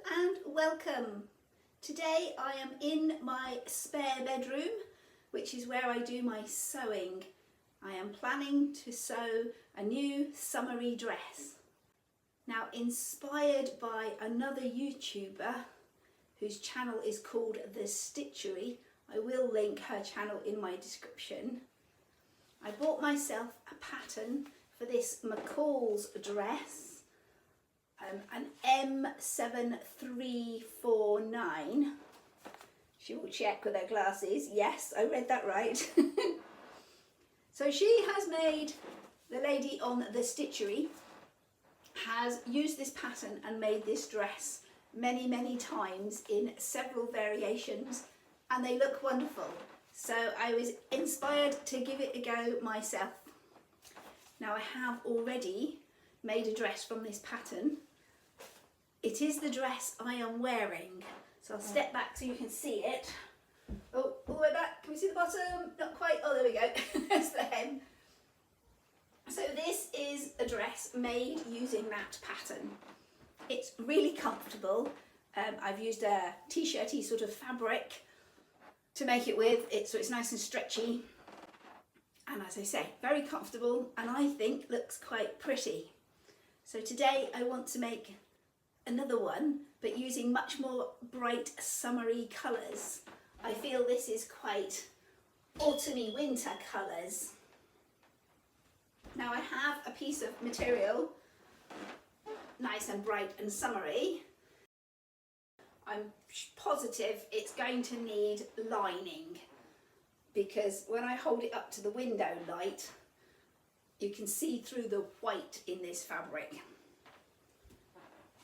and welcome. Today I am in my spare bedroom, which is where I do my sewing. I am planning to sew a new summery dress. Now, inspired by another YouTuber whose channel is called The Stitchery, I will link her channel in my description. I bought myself a pattern for this McCalls dress, an M7349. She will check with her glasses. Yes, I read that right. So she has made, the lady on The Stitchery has used this pattern and made this dress many times in several variations, and they look wonderful. So I was inspired to give it a go myself. Now, I have already made a dress from this pattern. It is the dress I am wearing. So I'll step back so you can see it. Oh, all the way back. Can we see the bottom? Not quite. Oh, there we go. There's the hem. So this is a dress made using that pattern. It's really comfortable. I've used a t-shirty sort of fabric to make it with, so it's nice and stretchy. And as I say, very comfortable, and I think looks quite pretty. So today I want to make another one, but using much more bright summery colours. I feel this is quite autumny winter colours. Now, I have a piece of material, nice and bright and summery. I'm positive it's going to need lining, because when I hold it up to the window light, you can see through the white in this fabric.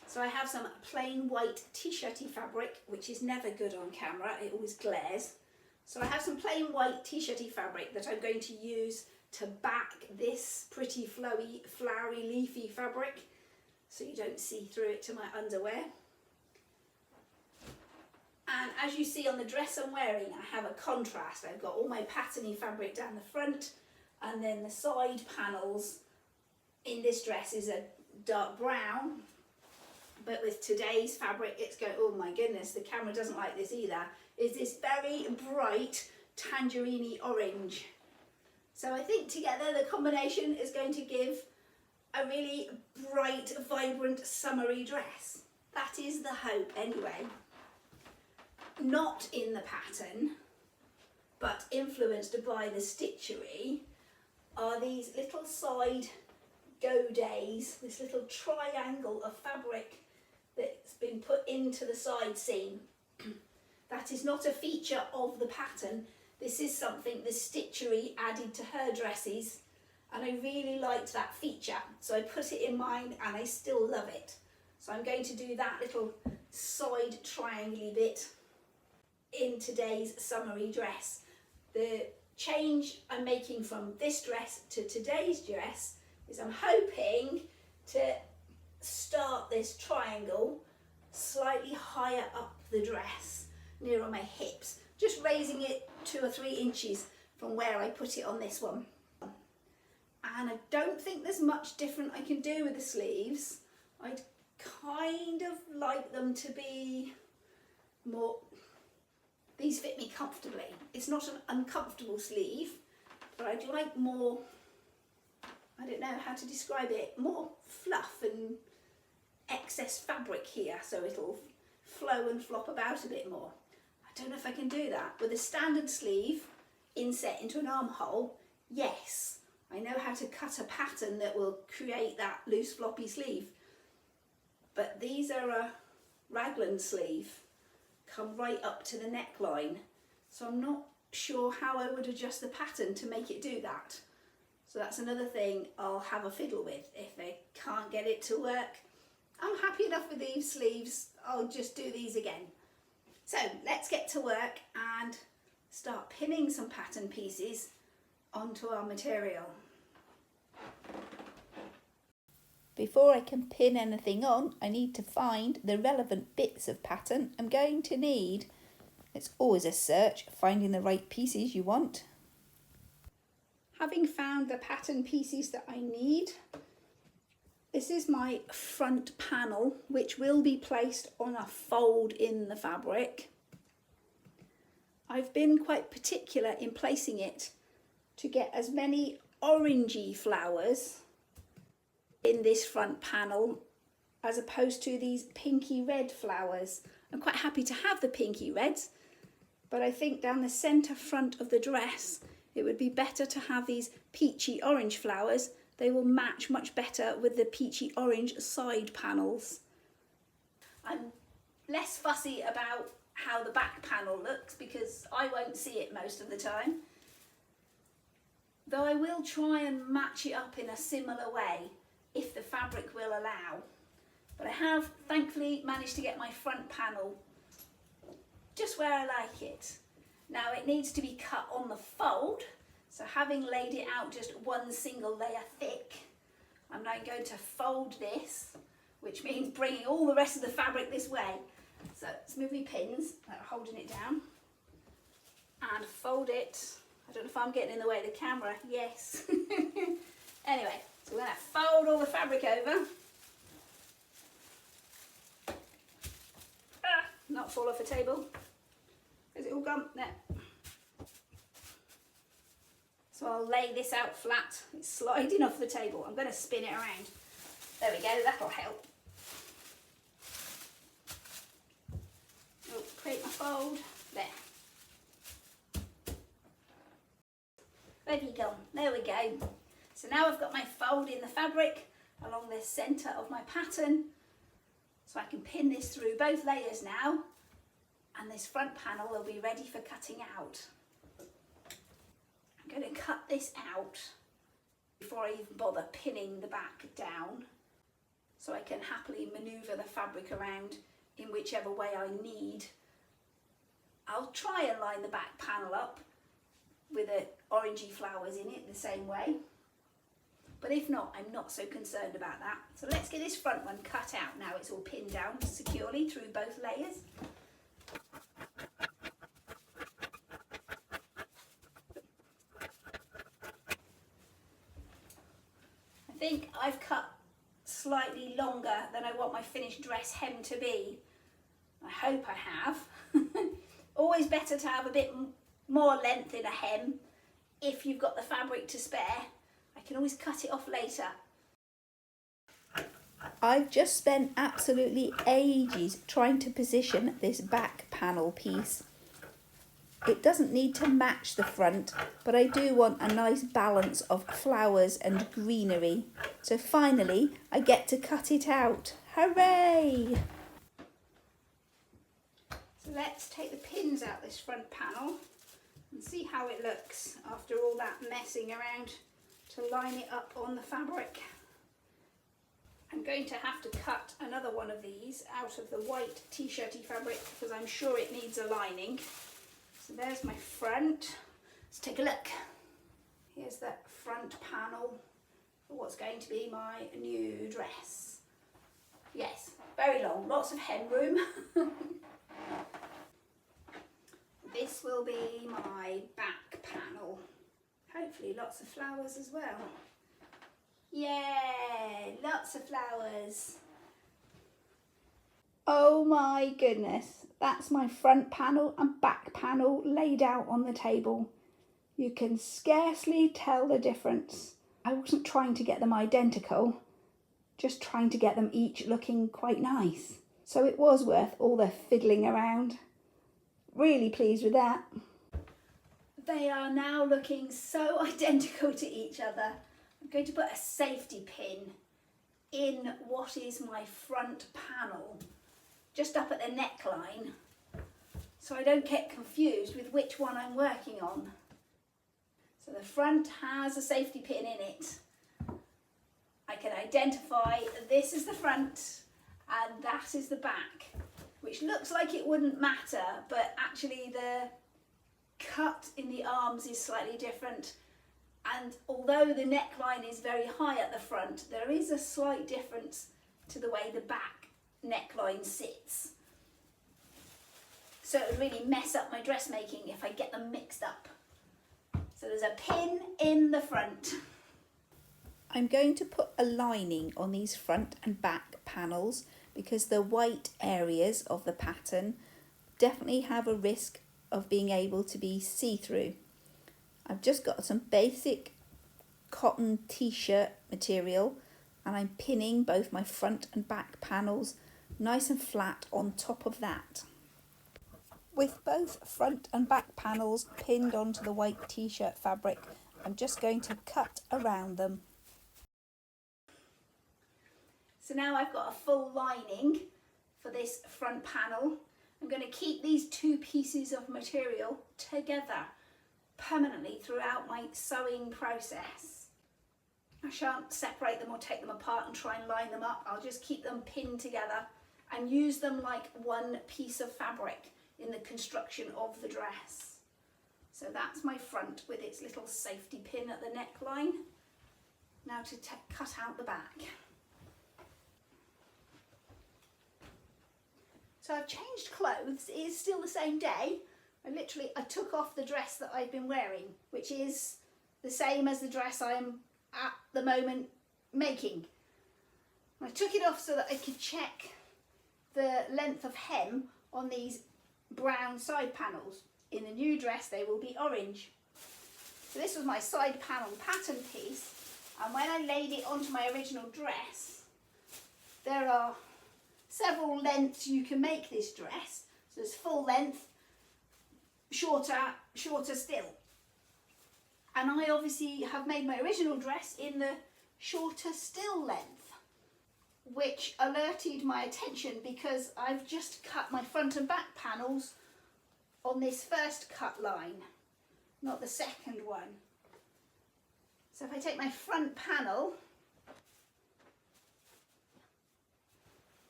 So I have some plain white t-shirty fabric, which is never good on camera, it always glares. So I have some plain white t-shirty fabric that I'm going to use to back this pretty flowy, flowery, leafy fabric, so you don't see through it to my underwear. And as you see on the dress I'm wearing, I have a contrast. I've got all my patterny fabric down the front, and then the side panels in this dress is a dark brown. But with today's fabric, it's going, oh my goodness, the camera doesn't like this either, is this very bright tangerine orange. So I think together the combination is going to give a really bright, vibrant, summery dress. That is the hope anyway. Not in the pattern, but influenced by The Stitchery, are these little side godays, this little triangle of fabric that's been put into the side seam. That is not a feature of the pattern. This is something The Stitchery added to her dresses, and I really liked that feature, so I put it in mine and I still love it. So I'm going to do that little side triangle bit in today's summery dress. The change I'm making from this dress to today's dress is I'm hoping to start this triangle slightly higher up the dress, near on my hips, just raising it 2 or 3 inches from where I put it on this one. And I don't think there's much different I can do with the sleeves. I'd kind of like them to be more, these fit me comfortably. It's not an uncomfortable sleeve, but I'd like more, I don't know how to describe it, more fluff and excess fabric here, so it'll flow and flop about a bit more. I don't know if I can do that. With a standard sleeve inset into an armhole, yes, I know how to cut a pattern that will create that loose floppy sleeve. But these are a raglan sleeve, come right up to the neckline, so I'm not sure how I would adjust the pattern to make it do that. So that's another thing I'll have a fiddle with. If I can't get it to work, I'm happy enough with these sleeves, I'll just do these again. So let's get to work and start pinning some pattern pieces onto our material. Before I can pin anything on, I need to find the relevant bits of pattern I'm going to need. It's always a search, finding the right pieces you want. Having found the pattern pieces that I need, This is my front panel, which will be placed on a fold in the fabric. I've been quite particular in placing it to get as many orangey flowers in this front panel as opposed to these pinky red flowers. I'm quite happy to have the pinky reds, but I think down the centre front of the dress it would be better to have these peachy orange flowers. They will match much better with the peachy orange side panels. I'm less fussy about how the back panel looks because I won't see it most of the time. Though I will try and match it up in a similar way if the fabric will allow. But I have thankfully managed to get my front panel just where I like it. Now it needs to be cut on the fold, so having laid it out just one single layer thick, I'm now going to fold this, which means bringing all the rest of the fabric this way. So let's move my pins that are holding it down and fold it. I don't know if I'm getting in the way of the camera. Yes. Anyway, so we're going to fold all the fabric over. Not fall off the table. Is it all gone? There. So I'll lay this out flat. It's sliding off the table. I'm going to spin it around. There we go, that'll help. Oh, create my fold. There. Ready, gone. There we go. So now I've got my fold in the fabric along the centre of my pattern. So I can pin this through both layers now, and this front panel will be ready for cutting out. I'm going to cut this out before I even bother pinning the back down, so I can happily manoeuvre the fabric around in whichever way I need. I'll try and line the back panel up with the orangey flowers in it the same way. But if not, I'm not so concerned about that. So let's get this front one cut out now. It's all pinned down securely through both layers. I think I've cut slightly longer than I want my finished dress hem to be. I hope I have. Always better to have a bit more length in a hem if you've got the fabric to spare. I can always cut it off later. I've just spent absolutely ages trying to position this back panel piece. It doesn't need to match the front, but I do want a nice balance of flowers and greenery. So finally, I get to cut it out. Hooray! So let's take the pins out this front panel and see how it looks after all that messing around to line it up on the fabric. I'm going to have to cut another one of these out of the white t-shirty fabric because I'm sure it needs a lining. So there's my front. Let's take a look. Here's that front panel for what's going to be my new dress. Yes, very long, lots of hem room. This will be my back panel. Hopefully lots of flowers as well. Yay, lots of flowers. Oh my goodness, that's my front panel and back panel laid out on the table. You can scarcely tell the difference. I wasn't trying to get them identical, just trying to get them each looking quite nice. So it was worth all the fiddling around. Really pleased with that. They are now looking so identical to each other. I'm going to put a safety pin in what is my front panel, just up at the neckline, so I don't get confused with which one I'm working on. So the front has a safety pin in it. I can identify this is the front and that is the back, which looks like it wouldn't matter, but actually the cut in the arms is slightly different, and although the neckline is very high at the front, there is a slight difference to the way the back neckline sits. So it would really mess up my dressmaking if I get them mixed up. So there's a pin in the front. I'm going to put a lining on these front and back panels because the white areas of the pattern definitely have a risk of being able to be see-through. I've just got some basic cotton t-shirt material and I'm pinning both my front and back panels nice and flat on top of that. With both front and back panels pinned onto the white t-shirt fabric, I'm just going to cut around them. So now I've got a full lining for this front panel. I'm going to keep these two pieces of material together permanently throughout my sewing process. I shan't separate them or take them apart and try and line them up. I'll just keep them pinned together and use them like one piece of fabric in the construction of the dress. So that's my front with its little safety pin at the neckline. Now to cut out the back. So I've changed clothes. It is still the same day. I took off the dress that I've been wearing, which is the same as the dress I'm at the moment making. I took it off so that I could check the length of hem on these brown side panels. In the new dress they will be orange. So this was my side panel pattern piece, and when I laid it onto my original dress, there are several lengths you can make this dress. So there's full length, shorter still. And I obviously have made my original dress in the shorter still length, which alerted my attention because I've just cut my front and back panels on this first cut line, not the second one. So if I take my front panel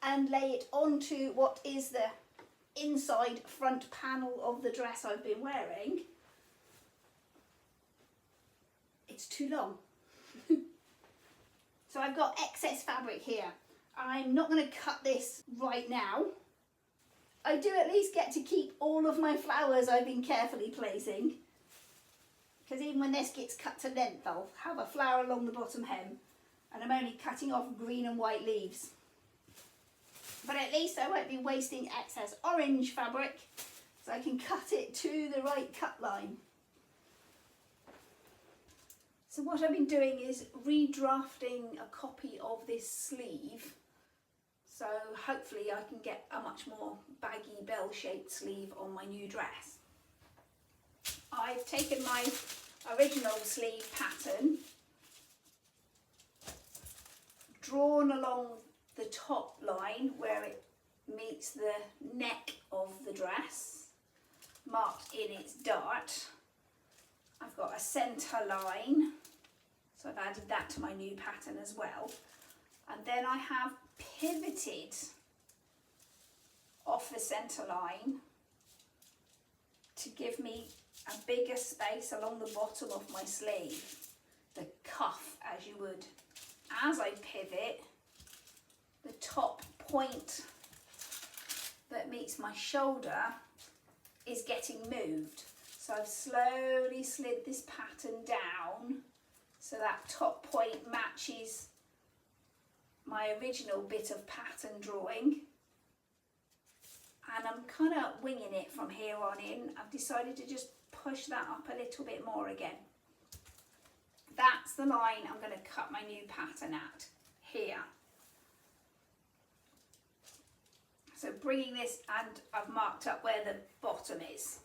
and lay it onto what is the inside front panel of the dress I've been wearing, it's too long. So I've got excess fabric here. I'm not going to cut this right now. I do at least get to keep all of my flowers I've been carefully placing, because even when this gets cut to length I'll have a flower along the bottom hem, and I'm only cutting off green and white leaves. But at least I won't be wasting excess orange fabric, so I can cut it to the right cut line. So what I've been doing is redrafting a copy of this sleeve, so hopefully I can get a much more baggy bell-shaped sleeve on my new dress. I've taken my original sleeve pattern, drawn along the top line where it meets the neck of the dress, marked in its dart. I've got a centre line, so I've added that to my new pattern as well. And then I have pivoted off the centre line to give me a bigger space along the bottom of my sleeve, the cuff as you would. As I pivot, the top point that meets my shoulder is getting moved. So I've slowly slid this pattern down so that top point matches my original bit of pattern drawing. And I'm kind of winging it from here on in. I've decided to just push that up a little bit more again. That's the line I'm going to cut my new pattern at, here. So bringing this, and I've marked up where the bottom is.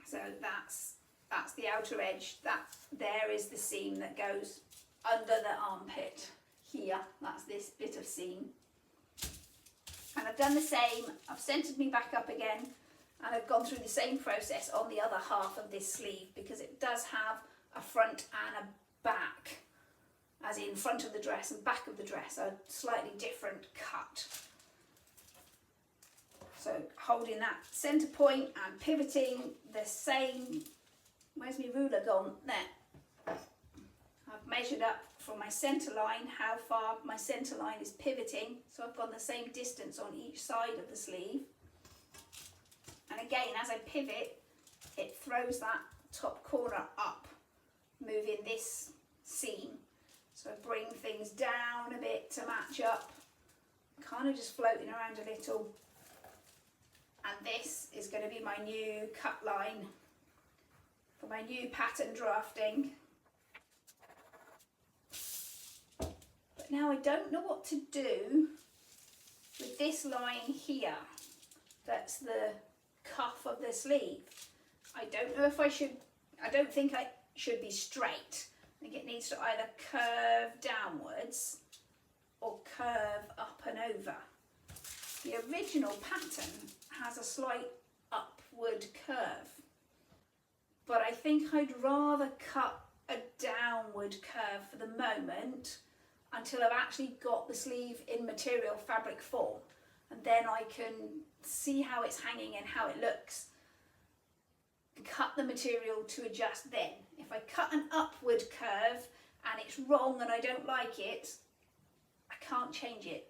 So that's the outer edge. That there is the seam that goes under the armpit. Here, that's this bit of seam. And I've done the same. I've centered me back up again, and I've gone through the same process on the other half of this sleeve, because it does have a front and a back, as in front of the dress and back of the dress, a slightly different cut. So holding that centre point and pivoting the same, where's my ruler gone? There. I've measured up from my centre line how far my centre line is pivoting, so I've gone the same distance on each side of the sleeve. And again, as I pivot, it throws that top corner up, moving this seam. So I bring things down a bit to match up, kind of just floating around a little. And this is going to be my new cut line for my new pattern drafting. But now I don't know what to do with this line here. That's the cuff of the sleeve. I don't know if I should, I don't think I should be straight. I think it needs to either curve downwards or curve up and over. The original pattern has a slight upward curve, but I think I'd rather cut a downward curve for the moment until I've actually got the sleeve in material fabric form, and then I can see how it's hanging and how it looks. Cut the material to adjust then. If I cut an upward curve and it's wrong and I don't like it, I can't change it.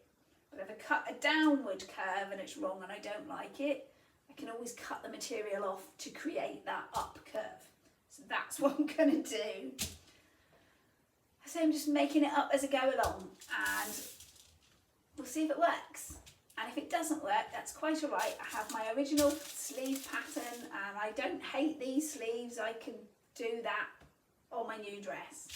But if I cut a downward curve and it's wrong and I don't like it, I can always cut the material off to create that up curve. So that's what I'm going to do. So I'm just making it up as I go along, and we'll see if it works. And if it doesn't work, that's quite alright. I have my original sleeve pattern and I don't hate these sleeves. I can do that on my new dress.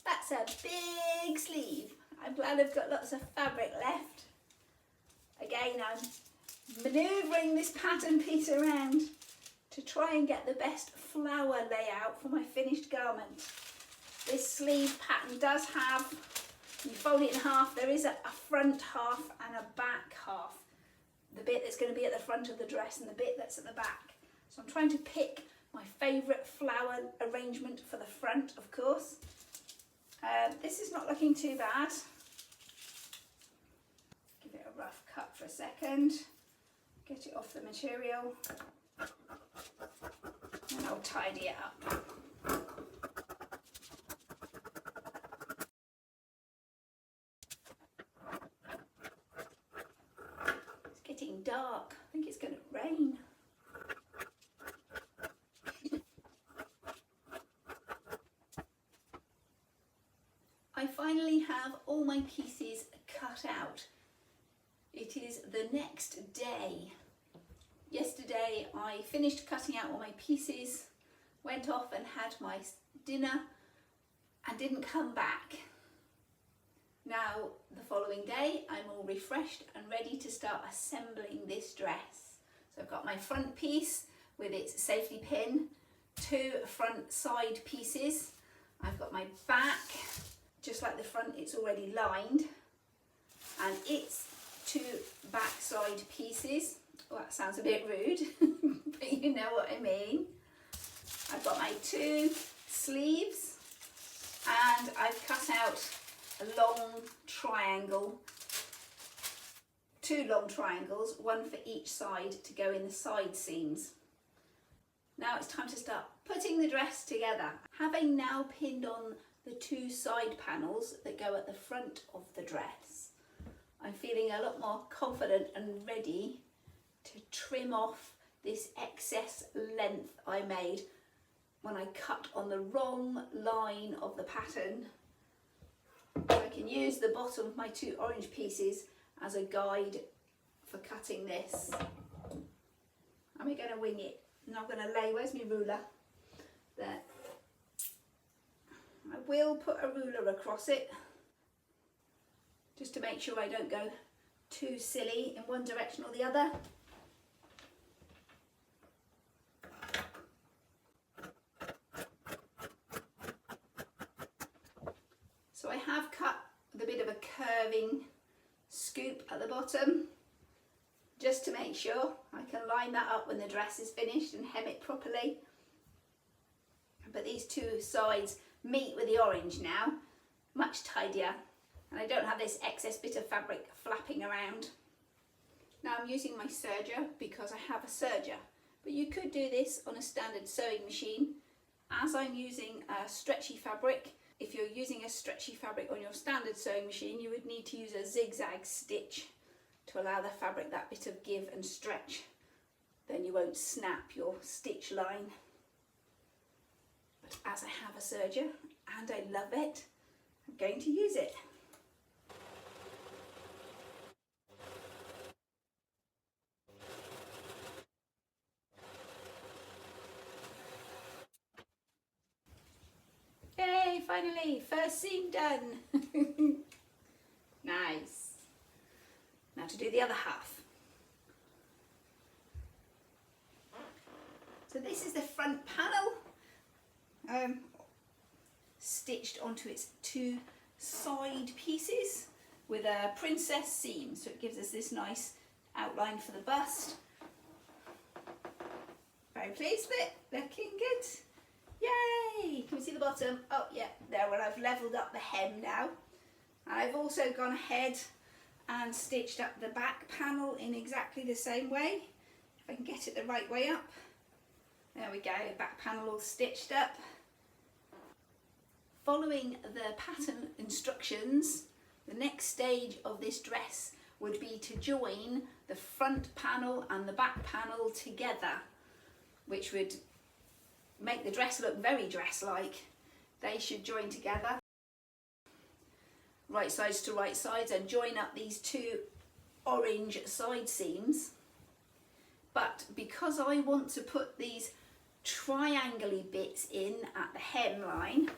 That's a big sleeve. I'm glad I've got lots of fabric left. Again, I'm manoeuvring this pattern piece around to try and get the best flower layout for my finished garment. This sleeve pattern does have, you fold it in half, there is a front half and a back half. The bit that's going to be at the front of the dress and the bit that's at the back. So I'm trying to pick my favourite flower arrangement for the front, of course. This is not looking too bad. Give it a rough cut for a second. Get it off the material. And I'll tidy it up. It's getting dark. I think it's going to rain. I finally have all my pieces cut out. It is the next day. Yesterday I finished cutting out all my pieces, went off and had my dinner and didn't come back. Now the following day I'm all refreshed and ready to start assembling this dress. So I've got my front piece with its safety pin, 2 front side pieces. I've got my back, just like the front, it's already lined, and its 2 back side pieces. Well, that sounds a bit rude, but you know what I mean. I've got my 2 sleeves, and I've cut out a long triangle, 2 long triangles, one for each side to go in the side seams. Now it's time to start putting the dress together. Having now pinned on the 2 side panels that go at the front of the dress, I'm feeling a lot more confident and ready to trim off this excess length I made when I cut on the wrong line of the pattern. So I can use the bottom of my 2 orange pieces as a guide for cutting this. I'm going to wing it. And I'm going to lay, where's my ruler? There. I will put a ruler across it just to make sure I don't go too silly in one direction or the other. So I have cut with a bit of a curving scoop at the bottom just to make sure I can line that up when the dress is finished and hem it properly. But these 2 sides meet with the orange now, much tidier, and I don't have this excess bit of fabric flapping around. Now I'm using my serger because I have a serger, but you could do this on a standard sewing machine. As I'm using a stretchy fabric, if you're using a stretchy fabric on your standard sewing machine, you would need to use a zigzag stitch to allow the fabric that bit of give and stretch. Then you won't snap your stitch line. But as I have a serger and I love it, I'm going to use it. Yay, finally, first seam done. Nice. Now to do the other half. So this is the front panel, stitched onto its two side pieces with a princess seam. So it gives us this nice outline for the bust. Very pleased with it, looking good. Yay! Can we see the bottom? Oh yeah, there. Well, I've levelled up the hem now. And I've also gone ahead and stitched up the back panel in exactly the same way. If I can get it the right way up. There we go, back panel all stitched up. Following the pattern instructions, the next stage of this dress would be to join the front panel and the back panel together, which would make the dress look very dress-like. They should join together, right sides to right sides, and join up these two orange side seams. But because I want to put these triangle-y bits in at the hemline,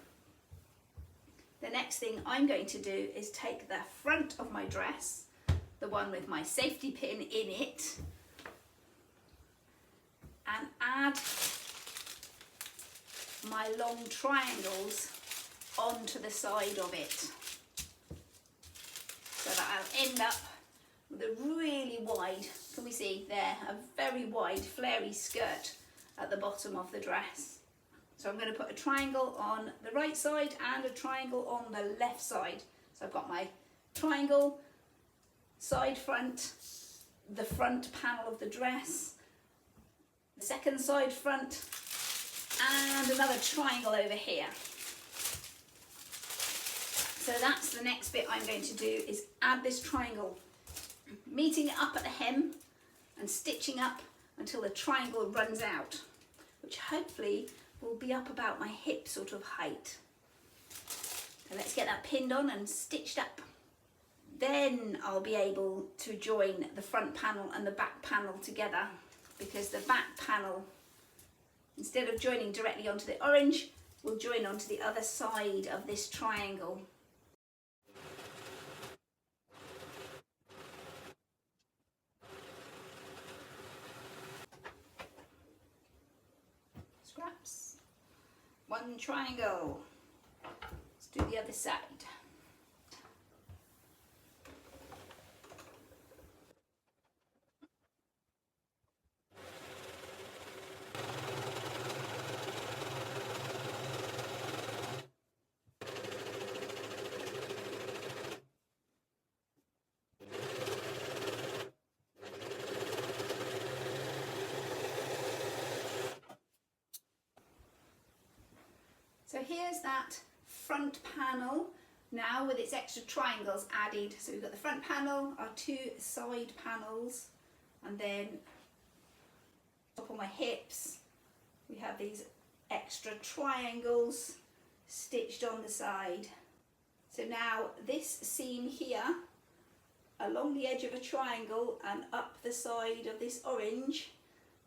the next thing I'm going to do is take the front of my dress, the one with my safety pin in it, and add my long triangles onto the side of it, so that I'll end up with a really wide, can we see there, a very wide flary skirt at the bottom of the dress. So I'm going to put a triangle on the right side and a triangle on the left side. So I've got my triangle, side front, the front panel of the dress, the second side front, and another triangle over here. So that's the next bit I'm going to do, is add this triangle, meeting it up at the hem and stitching up until the triangle runs out, which hopefully will be up about my hip sort of height. So let's get that pinned on and stitched up. Then I'll be able to join the front panel and the back panel together, because the back panel, instead of joining directly onto the orange, will join onto the other side of this triangle. Scraps. One triangle. Let's do the other side. So here's that front panel now with its extra triangles added. So we've got the front panel, our two side panels, and then up on my hips we have these extra triangles stitched on the side. So now this seam here along the edge of a triangle and up the side of this orange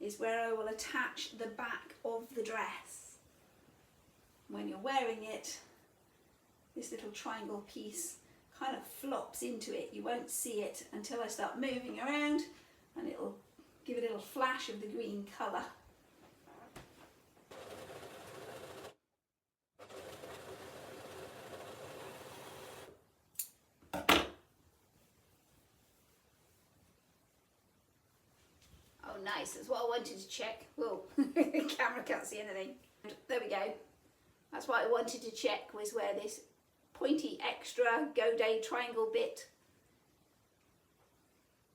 is where I will attach the back of the dress. When you're wearing it, this little triangle piece kind of flops into it. You won't see it until I start moving around, and it'll give a little flash of the green colour. Oh nice, that's what I wanted to check. Whoa, the camera can't see anything. There we go. That's what I wanted to check, was where this pointy extra godet triangle bit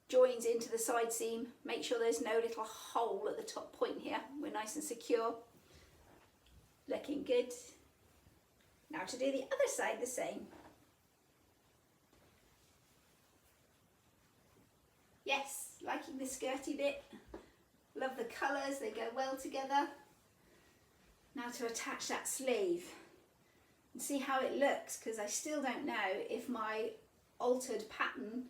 joins into the side seam. Make sure there's no little hole at the top point here. We're nice and secure. Looking good. Now to do the other side the same. Yes, liking the skirty bit. Love the colours, they go well together. Now to attach that sleeve and see how it looks, because I still don't know if my altered pattern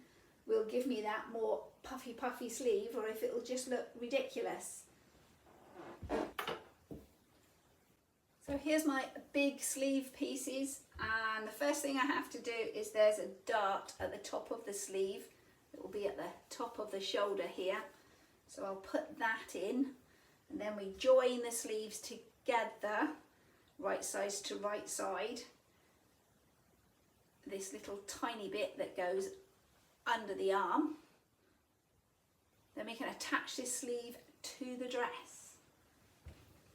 will give me that more puffy sleeve or if it'll just look ridiculous. So here's my big sleeve pieces, and the first thing I have to do is there's a dart at the top of the sleeve. It will be at the top of the shoulder here. So I'll put that in, and then we join the sleeves together, right sides to right side. This little tiny bit that goes under the arm. Then we can attach this sleeve to the dress.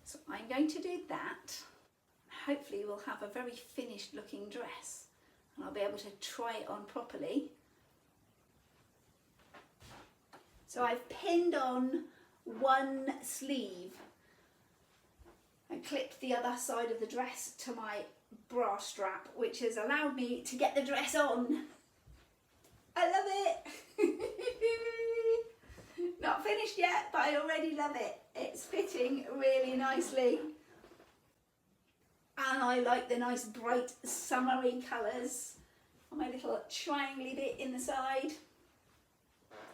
So I'm going to do that. Hopefully we'll have a very finished looking dress and I'll be able to try it on properly. So I've pinned on one sleeve and clipped the other side of the dress to my bra strap, which has allowed me to get the dress on. I love it! Not finished yet, but I already love it. It's fitting really nicely. And I like the nice bright summery colours on my little triangle bit in the side.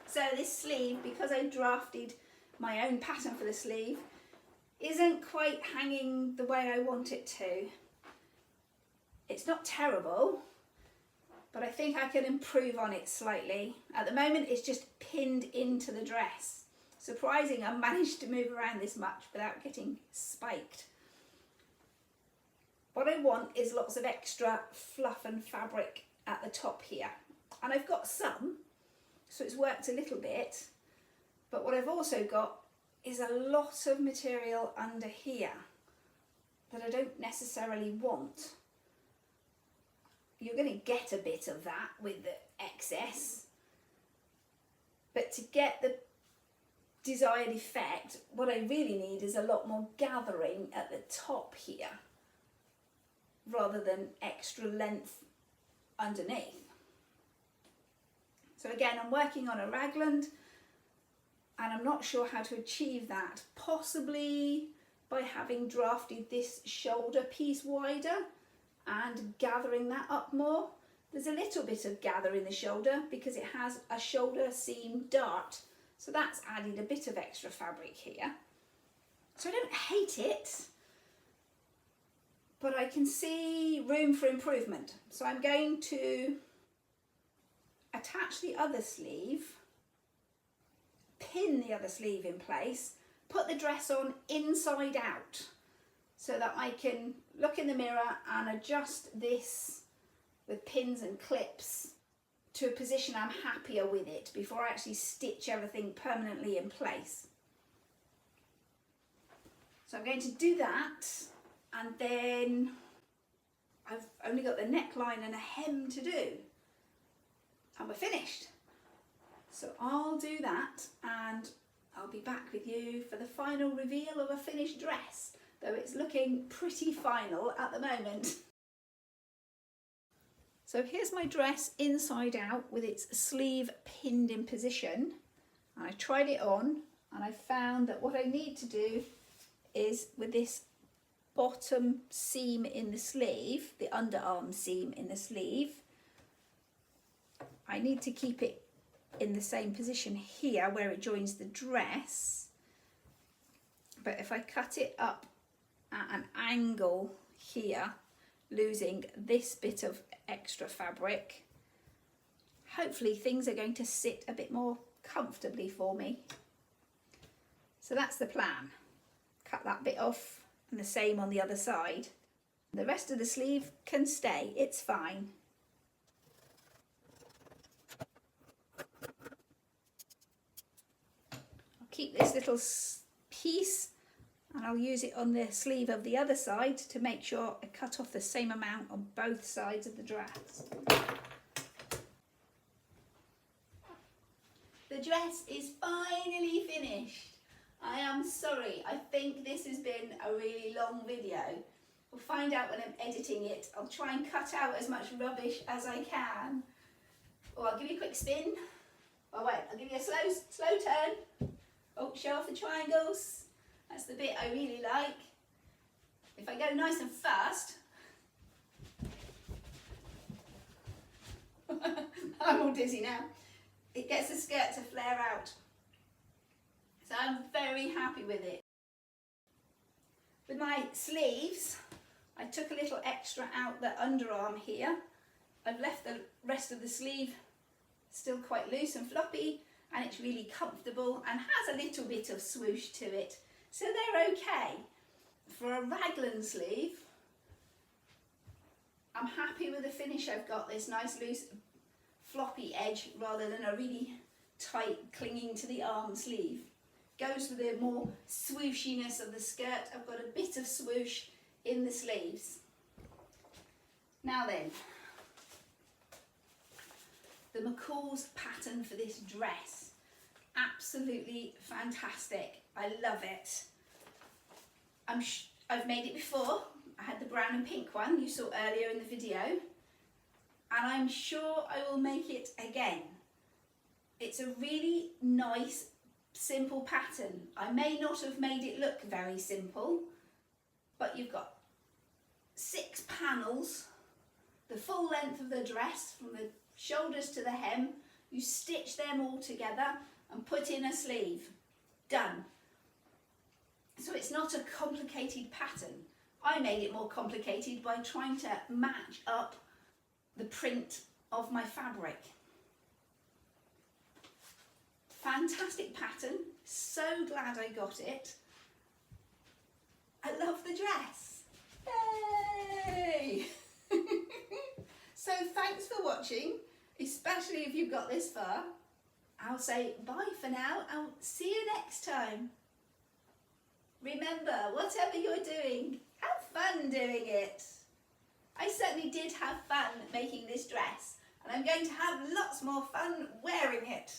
So this sleeve, because I drafted my own pattern for the sleeve, isn't quite hanging the way I want it to. It's not terrible, but I think I can improve on it slightly. At the moment it's just pinned into the dress. Surprising I managed to move around this much without getting spiked. What I want is lots of extra fluff and fabric at the top here. And I've got some, so it's worked a little bit. But what I've also got is a lot of material under here that I don't necessarily want. You're going to get a bit of that with the excess, but to get the desired effect, what I really need is a lot more gathering at the top here rather than extra length underneath. So again, I'm working on a raglan and I'm not sure how to achieve that, possibly by having drafted this shoulder piece wider and gathering that up more. There's a little bit of gather in the shoulder because it has a shoulder seam dart, so that's added a bit of extra fabric here. So I don't hate it, but I can see room for improvement. So I'm going to attach the other sleeve, pin the other sleeve in place, put the dress on inside out, so that I can look in the mirror and adjust this with pins and clips to a position I'm happier with it before I actually stitch everything permanently in place. So I'm going to do that, and then I've only got the neckline and a hem to do and we're finished. So I'll do that and I'll be back with you for the final reveal of a finished dress, though it's looking pretty final at the moment. So here's my dress inside out with its sleeve pinned in position. I tried it on and I found that what I need to do is, with this bottom seam in the sleeve, the underarm seam in the sleeve, I need to keep it in the same position here where it joins the dress. But if I cut it up at an angle here, losing this bit of extra fabric, hopefully things are going to sit a bit more comfortably for me. So that's the plan. Cut that bit off and the same on the other side. The rest of the sleeve can stay, it's fine. I'll keep this little piece and I'll use it on the sleeve of the other side to make sure I cut off the same amount on both sides of the dress. The dress is finally finished. I am sorry, I think this has been a really long video. We'll find out when I'm editing it. I'll try and cut out as much rubbish as I can. Or I'll give you a quick spin. Oh wait, I'll give you a slow turn. Oh, show off the triangles. That's the bit I really like. If I go nice and fast, I'm all dizzy now. It gets the skirt to flare out. So I'm very happy with it. With my sleeves, I took a little extra out the underarm here. I've left the rest of the sleeve still quite loose and floppy, and it's really comfortable and has a little bit of swoosh to it. So they're okay. For a raglan sleeve, I'm happy with the finish I've got, this nice loose floppy edge rather than a really tight clinging to the arm sleeve. Goes with the more swooshiness of the skirt. I've got a bit of swoosh in the sleeves. Now then, the McCalls pattern for this dress. Absolutely fantastic. I love it. I've made it before. I had the brown and pink one you saw earlier in the video, and I'm sure I will make it again. It's a really nice, simple pattern. I may not have made it look very simple, but you've got 6 panels, the full length of the dress from the shoulders to the hem. You stitch them all together and put in a sleeve. Done. So it's not a complicated pattern. I made it more complicated by trying to match up the print of my fabric. Fantastic pattern. So glad I got it. I love the dress. Yay! So thanks for watching, especially if you've got this far. I'll say bye for now and see you next time. Remember, whatever you're doing, have fun doing it. I certainly did have fun making this dress, and I'm going to have lots more fun wearing it.